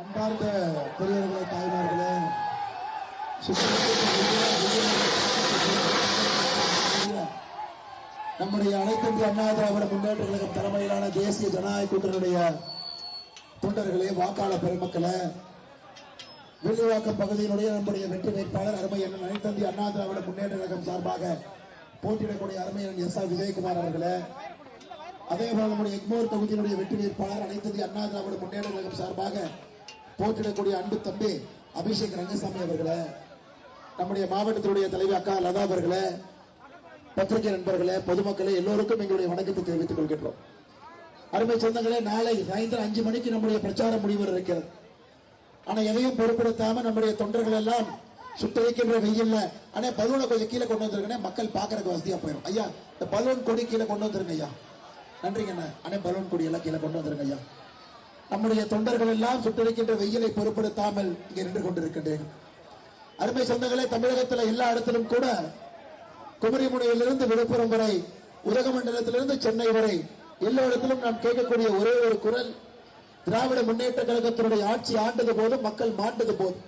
அன்பார்ந்த பெரியவர்களே, தாய்மார்களே, நம்முடைய அனைத்து இந்திய அண்ணா திராவிட முன்னேற்ற கழகம் தலைமையிலான தேசிய ஜனநாயக கூட்டணியுடைய தொண்டர்களே, வாக்காளர் பெருமக்களே, வில்லிவாக்கம் பகுதியினுடைய நம்முடைய வெற்றி வேட்பாளர் அருமை அண்ணன் அனைத்து இந்திய அண்ணா திராவிட முன்னேற்ற கழகம் சார்பாக போட்டியிடக்கூடிய அருமை அண்ணன் எஸ் ஆர் விஜயகுமார் அவர்களே, அதேபோல் நம்முடைய எக்மோர் தொகுதியினுடைய வெற்றி வேட்பாளர் அனைத்து இந்திய அண்ணா திராவிட முன்னேற்ற கழகம் சார்பாக போட்டியிடக்கூடிய அன்பு தம்பி அபிஷேக் ரங்கசாமி அவர்களே, நம்முடைய மாவட்டத்தினுடைய தலைவி அக்கா லதா அவர்களே, பத்திரிகை நண்பர்களே, பொதுமக்களே, எல்லோருக்கும் எங்களுடைய வணக்கத்தை தெரிவித்துக் கொள்கின்றோம். அருமை சொந்தங்களே, நாளை சாயந்தரம் 5 மணிக்கு நம்முடைய பிரச்சார முடிவு இருக்கிறது. ஆனா எதையும் பொருட்படுத்தாம நம்முடைய தொண்டர்கள் எல்லாம் சுட்டரிக்கின்ற வெயில்ல ஆனா பலூனை கொஞ்சம் கீழே கொண்டு வந்திருக்கேன், மக்கள் பாக்குறதுக்கு வசதியா போயிடும். ஐயா, இந்த பலூன் கொடி கீழே கொண்டு வந்துருங்க ஐயா. நன்றிங்க அண்ணா. பலூன் கொடி எல்லாம் கீழே கொண்டு வந்துருங்க ஐயா. நம்முடைய தொண்டர்கள் எல்லாம் சுட்டரிக்கின்ற வெயிலை பொருட்படுத்தாமல் இங்கே நின்று கொண்டிருக்கின்றேன். அருமை சொந்தங்களே, தமிழகத்தில் எல்லா இடத்திலும் கூட குமரிமுனையிலிருந்து விழுப்புரம் வரை, உதகமண்டலத்திலிருந்து சென்னை வரை எல்லா இடத்திலும் நாம் கேட்கக்கூடிய ஒரே ஒரு குரல், திராவிட முன்னேற்ற கழகத்தினுடைய ஆட்சி ஆண்டது போதும் மக்கள் மாண்டது போதும்.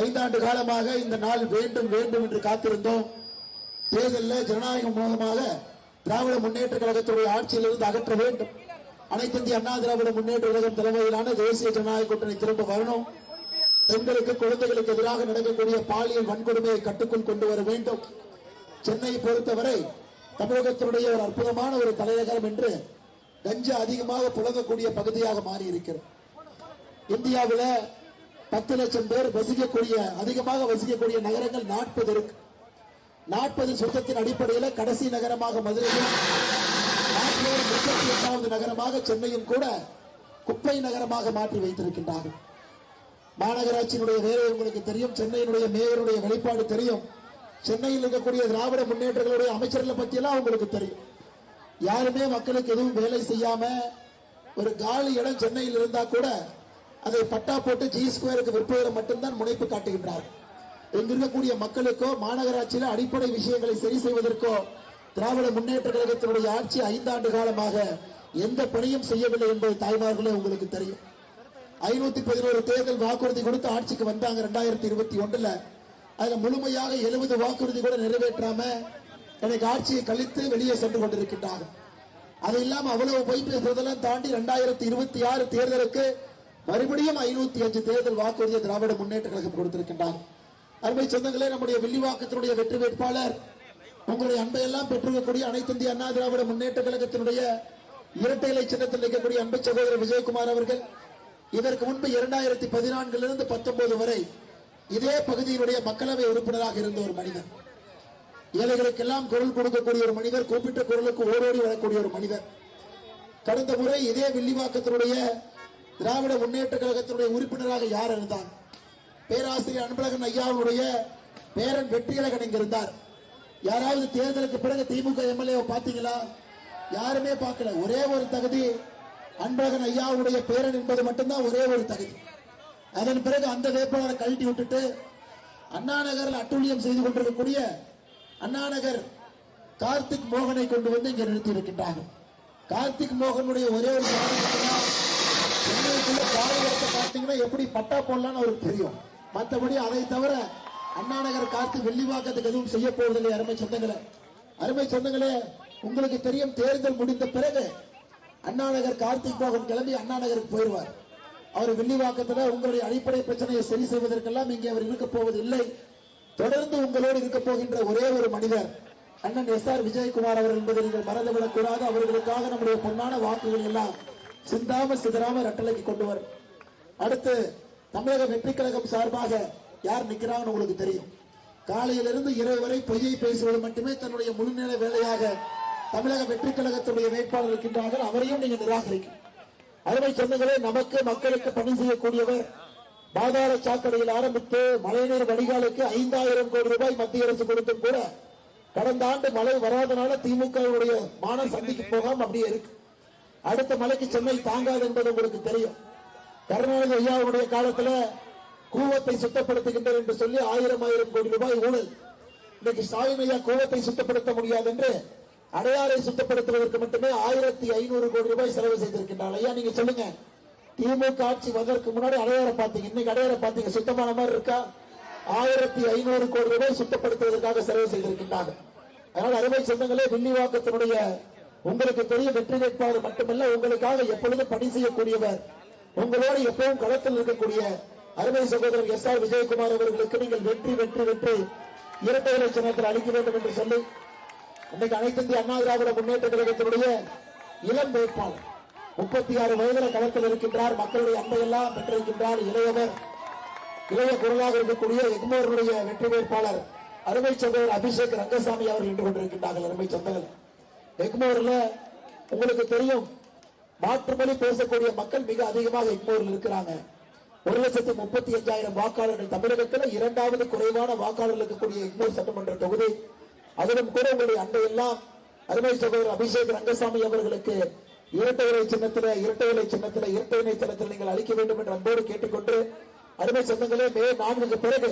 5 ஆண்டு காலமாக இந்த நாள் வேண்டும் வேண்டும் என்று காத்திருந்தோம். தேர்தலில் ஜனநாயகம் மூலமாக திராவிட முன்னேற்ற கழகத்தினுடைய ஆட்சியிலிருந்து அகற்ற வேண்டும். அனைத்து இந்திய அண்ணா திராவிட முன்னேற்ற கழகம் தலைமையிலான தேசிய ஜனநாயக கூட்டணி திரும்ப வரணும். பெண்களுக்கு, குழந்தைகளுக்கு எதிராக நடக்கக்கூடிய பாலியல் வன்கொடுமையை கட்டுக்குள் கொண்டு வர வேண்டும். சென்னையை பொறுத்தவரை தமிழகத்தினுடைய ஒரு அற்புதமான ஒரு தலைநகரம் என்று கஞ்சா அதிகமாக புழங்கக்கூடிய பகுதியாக மாறி இருக்கிறது. இந்தியாவில் 10 லட்சம் பேர் அதிகமாக வசிக்கக்கூடிய நகரங்கள் 40 இருக்கு. 40 சுத்தத்தின் அடிப்படையில் கடைசி நகரமாக மதுரையும், 38வது நகரமாக சென்னையும் கூட குப்பை நகரமாக மாற்றி வைத்திருக்கின்றார்கள். மாநகராட்சியினுடைய வேலை உங்களுக்கு தெரியும், சென்னையினுடைய மேயருடைய வெளிப்பாடு தெரியும், சென்னையில் இருக்கக்கூடிய திராவிட முன்னேற்றங்களுடைய அமைச்சர்களை பற்றியெல்லாம் உங்களுக்கு தெரியும். யாருமே மக்களுக்கு எதுவும் வேலை செய்யாம ஒரு காலி இடம் சென்னையில் இருந்தா கூட அதை பட்டா போட்டு G2க்கு விற்பதை மட்டும்தான் முனைப்பு காட்டுகின்றார்கள். இங்கு இருக்கக்கூடிய மக்களுக்கோ மாநகராட்சியில் அடிப்படை விஷயங்களை சரி செய்வதற்கோ திராவிட முன்னேற்ற கழகத்தினுடைய ஆட்சி 5 ஆண்டு காலமாக எந்த பணியும் செய்யவில்லை என்பது தாய்மார்களே உங்களுக்கு தெரியும். 511 தேர்தல் வாக்குறுதி கொடுத்து ஆட்சிக்கு வந்தாங்க 2021. அதுல முழுமையாக 70 வாக்குறுதி கூட நிறைவேற்றாம எனக்கு ஆட்சியை கழித்து வெளியே சென்று கொண்டிருக்கின்றார்கள். அது இல்லாம அவ்வளவு போய் பேசுவதெல்லாம் தாண்டி 2026 தேர்தலுக்கு மறுபடியும் 505 தேர்தல் வாக்குறுதியை திராவிட முன்னேற்ற கழகம் கொடுத்திருக்கின்றார். அருமை சொந்தங்களே, நம்முடைய வில்லிவாக்கத்தினுடைய வெற்றி வேட்பாளர் உங்களுடைய அன்பை எல்லாம் பெற்றிருக்கக்கூடிய அனைத்து இந்திய அண்ணா திராவிட முன்னேற்ற கழகத்தினுடைய இரட்டை இலை சின்னத்தில் இருக்கக்கூடிய அன்பு சகோதரர் விஜயகுமார் அவர்கள் இதற்கு முன்பு 2014 19 வரை இதே பகுதியினுடைய மக்களவை உறுப்பினராக இருந்த ஒரு மனிதர், ஏழைகளுக்கெல்லாம் குரல் கொடுக்கக்கூடிய ஒரு மனிதர், கூப்பிட்ட குரலுக்கு ஓடோடி வரக்கூடிய ஒரு மனிதர். கடந்த முறை இதே வில்லிவாக்கத்தினுடைய திராவிட முன்னேற்ற கழகத்தினுடைய உறுப்பினராக யார் இருந்தார்? பேராசிரியர் அன்பழகன் ஐயாவுடைய பேரன் வெற்றியழகன் இங்க இருந்தார். யாராவது தேர்தலுக்கு பிறகு திமுக எம்எல்ஏ பாத்தீங்களா? யாருமே பார்க்கல. ஒரே ஒரு தகுதி அன்பழகன் ஐயாவுடைய பேரன் என்பது மட்டும்தான் ஒரே ஒரு தகுதி. அதன் பிறகு அந்த வேட்பாளரை கழட்டி விட்டுட்டு அண்ணா நகரில் அட்டூழியம் செய்து கொண்டிருக்கக்கூடிய அண்ணாநகர் கார்த்திக் மோகனை கொண்டு வந்து இங்க நிறுத்தி இருக்கின்றார்கள். கார்த்திக் மோகனுடைய ஒரே ஒரு பார்த்தீங்கன்னா எப்படி பட்டா போடலான்னு அவருக்கு தெரியும். மற்றபடி அதை தவிர அண்ணாநகர் கார்த்திக் வெள்ளிவாக்கத்துக்கு எதுவும் செய்ய போவதில்லை. அருமை சொந்தங்களே, உங்களுக்கு தெரியும், தேர்தல் முடிந்த பிறகு அண்ணாநகர் கார்த்திக் மோகன் கிளம்பி அண்ணாநகருக்கு போயிடுவார். அவர் வெள்ளிவாக்கத்தில் உங்களுடைய அடிப்படை பிரச்சனையை சரி செய்வதற்கெல்லாம் இங்கே அவர் இருக்க போவதில்லை. தொடர்ந்து உங்களோடு இருக்க போகின்ற ஒரே ஒரு மனிதர் அண்ணன் எஸ் ஆர் விஜயகுமார் அவர்கள் என்பதை நீங்கள் மறந்துவிடக் கூடாது. அவர்களுக்காக நம்முடைய பொன்னான வாக்குகள் எல்லாம் சிந்தாம சிதறாம ரெட்டலைக்கு கொண்டு வரும். அடுத்து தமிழக வெற்றி கழகம் சார்பாக யார் நிற்கிறாங்கன்னு உங்களுக்கு தெரியும். காலையிலிருந்து இரவு வரை பொய்யை பேசுவது மட்டுமே தன்னுடைய முழுநேர வேலையாக தமிழக வெற்றி கழகத்துடைய வேட்பாளர் இருக்கின்றார்கள். அவரையும் நீங்க நிராகரிக்கும். அருமை சொந்தங்களே, நமக்கு மக்களுக்கு பணி செய்யக்கூடியவர். பாதாள சாக்கடையில் ஆரம்பித்து மழைநீர் வடிகாலுக்கு 5000 கோடி ரூபாய் மத்திய அரசு கொடுத்தும் கூட கடந்த ஆண்டு மழை வராதனால திமுகவுடைய மான சந்திக்கு போகாம அப்படியே இருக்கு. அடுத்த மழைக்கு சென்னை தாங்காது என்பது உங்களுக்கு தெரியும். கருணாநிதி ஐயாவுடைய காலத்துல கூவத்தை சுத்தப்படுத்துகின்றனர் என்று சொல்லி 1000 கோடி ரூபாய் ஊழல். இன்னைக்கு ஸ்டாலின் ஐயா கூவத்தை சுத்தப்படுத்த முடியாது என்று அடையாரை சுத்தப்படுத்துவதற்கு மட்டுமே 1500 கோடி ரூபாய் செலவு செய்திருக்கின்றார். ஐயா நீங்க சொல்லுங்க, திமுக ஆட்சி வந்ததற்கு முன்னாடி அடையாளம் பார்த்தீங்க, இன்னைக்கு அடையாளம் பார்த்தீங்க சுத்தமான மாதிரி இருக்கா? 1500 கோடி ரூபாய் சுத்தப்படுத்துவதற்காக செலவு செய்திருக்கின்றாங்க. அதனால அருமை சொந்தங்களே, வில்லிவாக்கத்தினுடைய உங்களுக்கு பெரிய வெற்றி வேட்பாளர் மட்டுமல்ல, உங்களுக்காக எப்பொழுதும் பணி செய்யக்கூடியவர், உங்களோடு எப்பவும் களத்தில் இருக்கக்கூடிய அருமை சகோதரர் எஸ்.ஆர். விஜயகுமார் அவர்களுக்கு நீங்கள் வெற்றி வெற்றி வெற்றி இரட்டை இலை சின்னத்தில் அளிக்க வேண்டும் என்று சொல்லி இன்னைக்கு அனைத்து இந்திய அண்ணா திராவிட முன்னேற்ற கழகத்தினுடைய இளம் வேட்பாளர் 36 வயதில் களத்தில் இருக்கின்றார். மக்களுடைய அன்பையெல்லாம் பெற்றிருக்கின்றார். இளைய குரலாக இருக்கக்கூடிய எக்மோருடைய வெற்றி வேட்பாளர் அருமை சகோதரர் அபிஷேக் ரங்கசாமி அவர்கள் நின்று கொண்டிருக்கின்றார்கள். அருமை சொந்தங்கள், எக்மோர்ல உங்களுக்கு தெரியும், மாற்றுமொழி பேசக்கூடிய மக்கள் மிக அதிகமாக எக்மோரில் இருக்கிறாங்க. 1,35,000 வாக்காளர்கள், தமிழகத்தில் 2வது குறைவான வாக்காளர்கள் இருக்கக்கூடிய எக்மோர் சட்டமன்ற தொகுதி. அதிலும் கூட உங்களுடைய அண்டையெல்லாம் அருமை சகோதரர் அபிஷேக் ரங்கசாமி அவர்களுக்கு இரட்டை இலை சின்னத்தில் நீங்கள் அளிக்க வேண்டும் என்று அன்போடு கேட்டுக்கொண்டு, அருமை சொந்தங்களே, மே 4க்கு பிறகு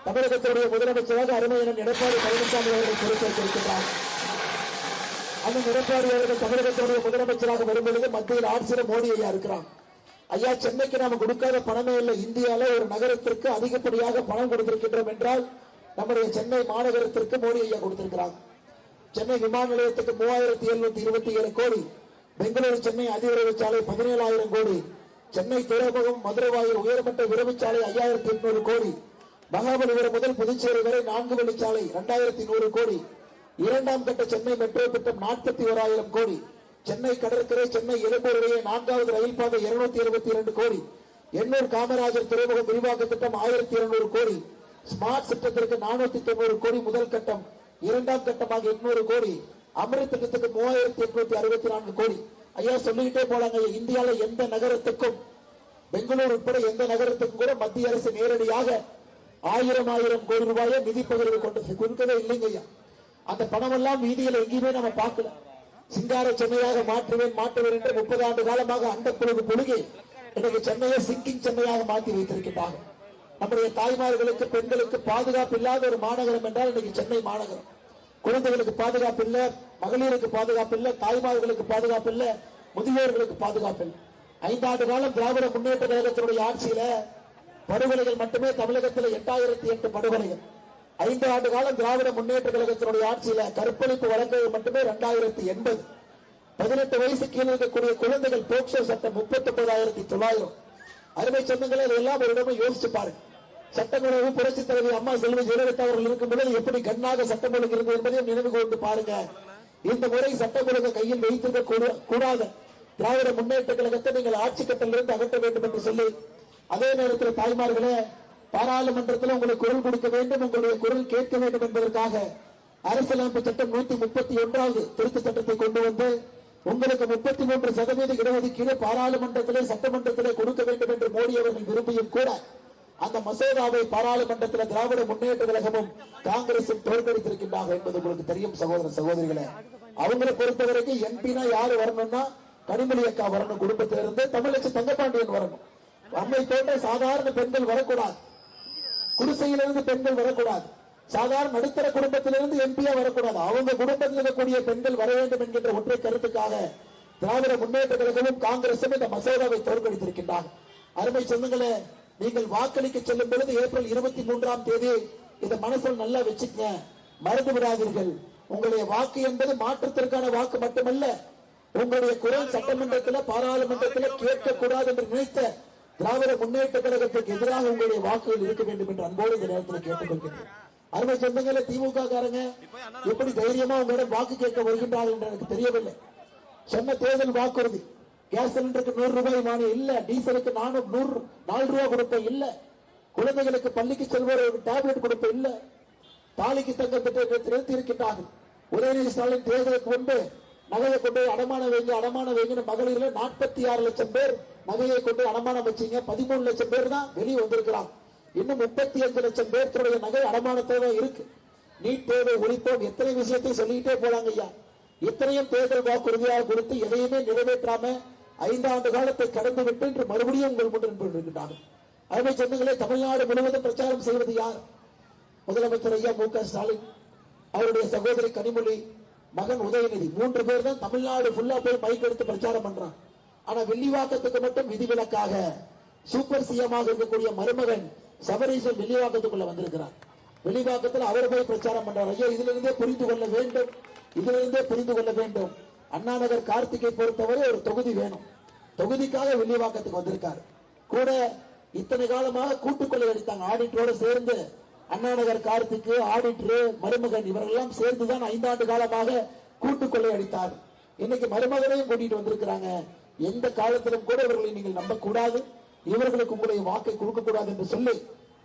தமிழகத்தினுடைய முதலமைச்சராக அருமையன் எடப்பாடி பழனிசாமி அவர்கள் பொறுப்பேற்றிருக்கிறார். அந்த எடப்பாடி அவர்கள் தமிழகத்தினுடைய முதலமைச்சராக வரும்பொழுது மத்தியில் ஆட்சியர் மோடி ஐயா இருக்கிறார். ஐயா, சென்னைக்கு நாம கொடுக்காத பணமே இல்லை. இந்தியாவில் ஒரு நகரத்திற்கு அதிகப்படியாக பணம் கொடுத்திருக்கின்றோம் என்றால் நம்முடைய சென்னை மாநகரத்திற்கு மோடி ஐயா கொடுத்திருக்கிறாங்க. சென்னை விமான நிலையத்துக்கு 3727 கோடி, பெங்களூரு சென்னை அதிவிரைவு சாலை 17,000 கோடி, சென்னை துறைமுகம் மதுரவாயில் உயர்மட்ட விரைவுச்சாலை 5800 கோடி, மகாபலிபுரம் முதல் புதுச்சேரி வரை 4 வழிச்சாலை 2100 கோடி, 2ஆம் கட்ட சென்னை மெட்ரோ திட்டம் 41,000 கோடி, சென்னை கடற்கரை சென்னை எழும்பூர் இடையே 4வது ரயில் பாதை 272 கோடி, எண்ணூர் காமராஜர் துறைமுக விரிவாக்க திட்டம் 1200 கோடி, ஸ்மார்ட் திட்டத்திற்கு 490 கோடி முதல் கட்டம், 2ஆம் கட்டமாக 800 கோடி, அமிர்த் திட்டத்துக்கு 3864 கோடி. ஐயா, சொல்லிக்கிட்டே போலாங்க. இந்தியாவில் எந்த நகரத்துக்கும், பெங்களூர் உட்பட எந்த நகரத்துக்கும் கூட மத்திய அரசு நேரடியாக 1000 கோடி ரூபாயை நிதி பகிர்வு கொண்டு கொடுக்கவே இல்லைங்க ஐயா. அந்த பணம் எல்லாம் வீதியில் எங்கேயுமே நம்ம பார்க்கல. சிங்கார சென்னையாக மாற்றுவேன் என்று 30 ஆண்டு காலமாக அந்த புழுகி இன்னைக்கு சென்னையை சிங்கிங் சென்னையாக மாற்றி வைத்திருக்கிறார்கள். நம்முடைய தாய்மார்களுக்கு பெண்களுக்கு பாதுகாப்பு இல்லாத ஒரு மாநகரம் என்றால் இன்னைக்கு சென்னை மாநகரம். குழந்தைகளுக்கு பாதுகாப்பு இல்ல, மகளிருக்கு பாதுகாப்பு இல்ல, தாய்மார்களுக்கு பாதுகாப்பு இல்ல, முதியோர்களுக்கு பாதுகாப்பு இல்லை. 5 ஆண்டு காலம் திராவிட முன்னேற்ற கழகத்தினுடைய ஆட்சியில படுகொலைகள் மட்டுமே தமிழகத்தில் 8008 படுகொலைகள். 5 ஆண்டு காலம் திராவிட முன்னேற்ற கழகத்தினுடைய ஆட்சியில கற்பழிப்பு வழக்குகள் மட்டுமே 2080. 18 வயசு கீழே இருக்கக்கூடிய குழந்தைகள் போக்சோ சட்டம் 39,900. அருமை சொந்தங்களே, இதெல்லாம் ஒரு இடமே யோசிச்சு பாருங்க. சட்டமன்ற புரட்சி தலைவி அம்மா செல்வி ஜெயலலிதா அவர்கள் இருக்கும் பொழுது எப்படி கண்ணாக சட்டம் ஒழுங்கு இருந்தது என்பதையும் நினைவு கொண்டு பாருங்க. இந்த முறை சட்டம் ஒழுங்கு கையில் வைத்திருக்க கூடாது. திராவிட முன்னேற்ற கழகத்தை நீங்கள் ஆட்சி கட்டலிருந்து அகற்ற வேண்டும் என்று சொல்லி, அதே நேரத்தில் தாய்மார்களே, பாராளுமன்றத்தில் உங்களுக்கு குரல் கொடுக்க வேண்டும், உங்களுடைய குரல் கேட்க வேண்டும் என்பதற்காக அரசியலமைப்பு சட்டம் 131வது திருத்த சட்டத்தை கொண்டு வந்து உங்களுக்கு 33% இடஒதுக்கீடு பாராளுமன்றத்திலே சட்டமன்றத்திலே கொடுக்க வேண்டும் என்று மோடி அவர்கள் விரும்பியும் கூட அந்த மசோதாவை பாராளுமன்றத்தில் திராவிட முன்னேற்ற கழகமும் காங்கிரசும் தோற்கடித்திருக்கின்றார்கள் என்பது உங்களுக்கு தெரியும். சகோதர சகோதரிகளே, அவங்களை பொறுத்தவரைக்கும் எம்பினா யாரு வரணும்னா கனிமொழி அக்கா வரணும், குடும்பத்திலிருந்து தமிழச்சி தங்கப்பாண்டியன் வரணும். அம்மை போன்ற சாதாரண பெண்கள் வரக்கூடாது, குடிசையிலிருந்து பெண்கள் வரக்கூடாது, சாதாரண நடுத்தர குடும்பத்திலிருந்து எம்பியா வரக்கூடாது, அவங்க குடும்பத்தில் இருக்கக்கூடிய பெண்கள் வர வேண்டும் என்கின்ற ஒற்றை கருத்துக்காக திராவிட முன்னேற்ற கழகமும் காங்கிரசும் இந்த மசோதாவை தோற்கடித்திருக்கின்றார். அருமை சொந்தங்களே, நீங்கள் வாக்களிக்க செல்லும் பொழுது ஏப்ரல் 23ஆம் தேதி இந்த மனசில் நல்லா வச்சுக்கங்க, மறந்து விடாதீர்கள். உங்களுடைய வாக்கு என்பது மாற்றத்திற்கான வாக்கு மட்டுமல்ல, உங்களுடைய குரல் சட்டமன்றத்தில் பாராளுமன்றத்தில் கேட்கக்கூடாது என்று நினைத்த திராவிட முன்னேற்ற கழகத்திற்கு எதிராக உங்களுடைய வாக்குகள் இருக்க வேண்டும் என்று அன்போடு இந்த நேரத்தில் கேட்டுக்கொள்கிறேன். அருமை சொந்தங்களே, திமுக காரங்க எப்படி தைரியமா உங்களிடம் வாக்கு கேட்க வருகின்றார்கள் என்று எனக்கு தெரியவில்லை. சொன்ன தேர்தல் வாக்குறுதி, கேஸ் சிலிண்டருக்கு 100 ரூபாய் மானியம் இல்ல, டீசலுக்கு 4 ரூபாய் கொடுப்ப இல்ல, குழந்தைகளுக்கு பள்ளிக்கு செல்வோருக்கு டேப்லெட் கொடுப்ப இல்ல, தாலிக்கு தங்க திட்டத்தை நிறுத்தி இருக்கின்றார்கள். உதயநிதி ஸ்டாலின் தேர்தலுக்கு முன்பு நகையை கொண்டு அடமான வைங்க மகளிர்ல 46 லட்சம் பேர் நகையை கொண்டு அடமானம் வச்சீங்க, 13 லட்சம் பேர் தான் வெளியே வந்திருக்கிறாங்க. இன்னும் 35 லட்சம் பேருடைய நகை அடமானத்தேவை இருக்கு. நீட் தேவை ஒழிப்போம், எத்தனை விஷயத்தை சொல்லிட்டே போலாங்க ஐயா. இத்தனையும் தேர்தல் வாக்குறுதியாக கொடுத்து எதையுமே நிறைவேற்றாம 5 ஆண்டு காலத்தை கடந்து விட்டு இன்று மறுபடியும் உங்கள் முன்னிருக்கிறார்கள். அருமை சொந்தங்களே, தமிழ்நாடு முழுவதும் பிரச்சாரம் செய்வது யார்? முதலமைச்சர் ஐயா மு க ஸ்டாலின், அவருடைய சகோதரி கனிமொழி, மகன் உதயநிதி, 3 பேர் தான் தமிழ்நாடு ஃபுல்லா போய் மைக் எடுத்து பிரச்சாரம் பண்றாங்க. ஆனா வில்லிவாக்கத்துக்கு மட்டும் விதிவிலக்காக சூப்பர் சிஎமாக இருக்கக்கூடிய மருமகன் சபரீசன் வில்லிவாக்கத்துக்குள்ள வந்திருக்கிறார். வில்லிவாக்கத்தில் அவர் போய் பிரச்சாரம் பண்றார். ஐயோ, இதுல இருந்தே புரிந்து கொள்ள வேண்டும், இதுல இருந்தே புரிந்து கொள்ள வேண்டும். அண்ணா நகர் கார்த்திகை பொறுத்தவரை ஒரு தொகுதி வேணும், தொகுதிக்காக வில்லிவாக்கத்துக்கு வந்திருக்காரு. கூட இத்தனை காலமாக கூட்டுக்கொள்ளை அடித்தாங்க. ஆடிட்டரோட சேர்ந்து அண்ணா நகர் கார்த்திக்கு ஆடிட்டர் மருமகன் இவரெல்லாம் சேர்ந்துதான் 5 ஆண்டு காலமாக கூட்டுக்கொள்ளை அடித்தார். இன்னைக்கு மருமகனையும் கூட்டிட்டு வந்திருக்கிறாங்க. எந்த காலத்திலும் கூட இவர்களை நீங்கள் நம்பக்கூடாது, இவர்களுக்கு உங்களுடைய வாக்கை கொடுக்க கூடாது என்று சொல்லி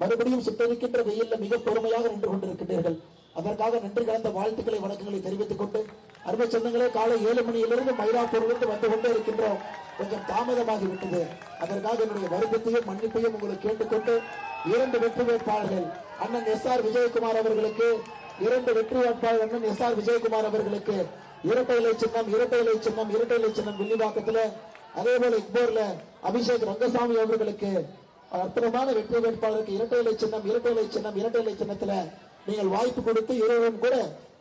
மறுபடியும் சுட்டரிக்கின்ற வெயில்ல மிக பொறுமையாக நின்று கொண்டிருக்கின்றீர்கள். அதற்காக நன்றி கலந்த வாழ்த்துக்களை வணக்கங்களை தெரிவித்துக் கொண்டு, அருமை சொந்தங்களே, காலை 7 மணியிலிருந்து மயிலாப்பூரிலிருந்து வந்து கொண்டே இருக்கின்றோம். கொஞ்சம் தாமதமாகிவிட்டது. அதற்காக என்னுடைய வருத்தத்தையும் மன்னிப்பையும் உங்களுக்கு கேட்டுக்கொண்டு, 2 வெற்றி வேட்பாளர்கள் அண்ணன் எஸ்.ஆர். விஜயகுமார் அவர்களுக்கு, 2 வெற்றி வேட்பாளர் அண்ணன் எஸ்.ஆர். விஜயகுமார் அவர்களுக்கு இரட்டை இலை சின்னம் வில்லிவாக்கத்தில், அதே போல இக்போர்ல அபிஷேக் ரங்கசாமி அவர்களுக்கு அற்புதமான வெற்றி வேட்பாளருக்கு இரட்டை இலை சின்னத்துல நீங்கள் வாய்ப்பு கொடுத்து இருவரும் கூட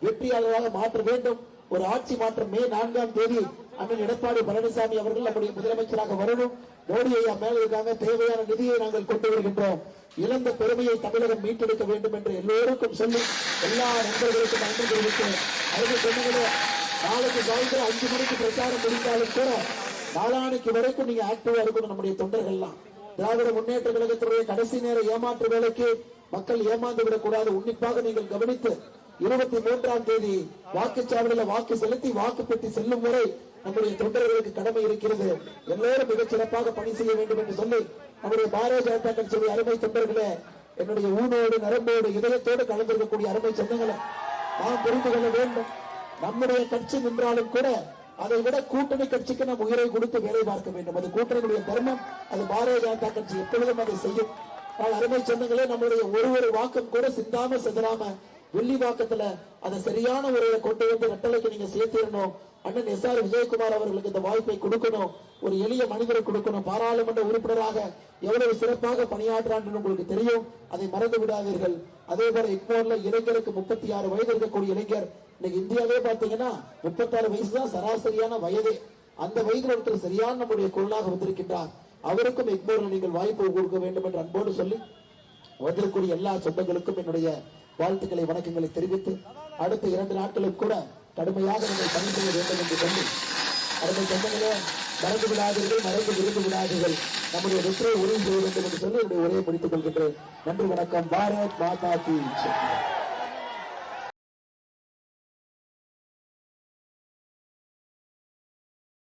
வெற்றியாளராக மாற்ற வேண்டும். ஒரு ஆட்சி மாற்றம் மே 4ஆம் தேதி அண்ணன் எடப்பாடி பழனிசாமி அவர்கள் நம்முடைய முதலமைச்சராக வரணும். மோடி ஐயா மேல இருக்காங்க, தேவையான நிதியை நாங்கள் கொண்டு வருகின்றோம். இழந்த பெருமையை தமிழகம் மீட்டெடுக்க வேண்டும் என்று எல்லோருக்கும் சொல்லி எல்லா நண்பர்களுக்கும் நன்றி தெரிவித்து, அதுக்கு சொன்னீங்க நாளைக்கு சாயந்தரம் 5 மணிக்கு பிரச்சாரம் முடித்தாலும் கூட நாளானைக்கு வரைக்கும் நீங்க ஆக்டிவா இருக்கணும். நம்முடைய தொண்டர்கள்லாம் திராவிட முன்னேற்ற கழகத்தினுடைய கடைசி நேர ஏமாற்று வேலைக்கு மக்கள் ஏமாந்து விடக்கூடாது. உன்னிப்பாக நீங்கள் கவனித்து 23ஆம் தேதி வாக்குச்சாவடியில் வாக்கு செலுத்தி வாக்கு பெட்டி செல்லும் வரை நம்முடைய தொண்டர்களுக்கு கடமை இருக்கிறது. எல்லோரும் மிகச் சிறப்பாக பணி செய்ய வேண்டும் என்று சொல்லி நம்முடைய பாரதிய ஜனதா கட்சியுடைய அருமை தொண்டர்களே, என்னுடைய ஊனோடு நரம்போடு இதயத்தோடு கலந்திருக்கக்கூடிய அருமை சொந்தங்களை நாம் புரிந்து கொள்ள வேண்டும். நம்முடைய கட்சி நின்றாலும் கூட அதை விட கூட்டணி கட்சிக்கு நாம் உயிரை கொடுத்து வேலை பார்க்க வேண்டும். அது கூட்டணியுடைய தர்மம். அது பாரதிய ஜனதா கட்சி எப்பொழுதும் அதை செய்யும். அருமை சொந்தங்களே, நம்முடைய ஒரு வாக்கம் கூட சிந்தாம செதறாம வில்லிவாக்கத்துல அதை சரியான முறையில கொண்டு வந்து ரெட்டலைக்கு நீங்க சேர்த்திடணும். அண்ணன் எஸ்.ஆர். விஜயகுமார் அவர்களுக்கு இந்த வாய்ப்பை கொடுக்கணும். ஒரு எளிய மனிதரை கொடுக்கணும். பாராளுமன்ற உறுப்பினராக எவ்வளவு சிறப்பாக பணியாற்றான்னு உங்களுக்கு தெரியும். அதை மறந்து விடாதீர்கள். அதே போல இப்போல இளைஞருக்கு 36 வயது இருக்கக்கூடிய இளைஞர் இன்னைக்கு இந்தியாவே பாத்தீங்கன்னா 36 வயசு தான் சராசரியான வயதே. அந்த வயதில் ஒருத்தர் சரியான நம்முடைய குரலாக வந்திருக்கின்றார். அவருக்கும் எக்மோரில் நீங்கள் வாய்ப்பு கொடுக்க வேண்டும் என்று அன்போடு சொல்லி வந்திருக்கக்கூடிய எல்லா சொந்தங்களுக்கும் என்னுடைய வாழ்த்துக்களை வணக்கங்களை தெரிவித்து, அடுத்த 2 நாட்களும் கூட கடுமையாக நீங்கள் பணி செய்ய வேண்டும் என்று சொல்லி, அருமை சொந்தங்களே, மறந்து விடாதீர்கள், மறந்து விருந்து விடாதீர்கள். நம்முடைய வெற்றியை உறுதி செய்ய வேண்டும் என்று சொல்லி என்னுடைய உரையை முடித்துக் கொள்கின்றேன். நன்றி, வணக்கம். பாரத் மாதா கி ஜெய்.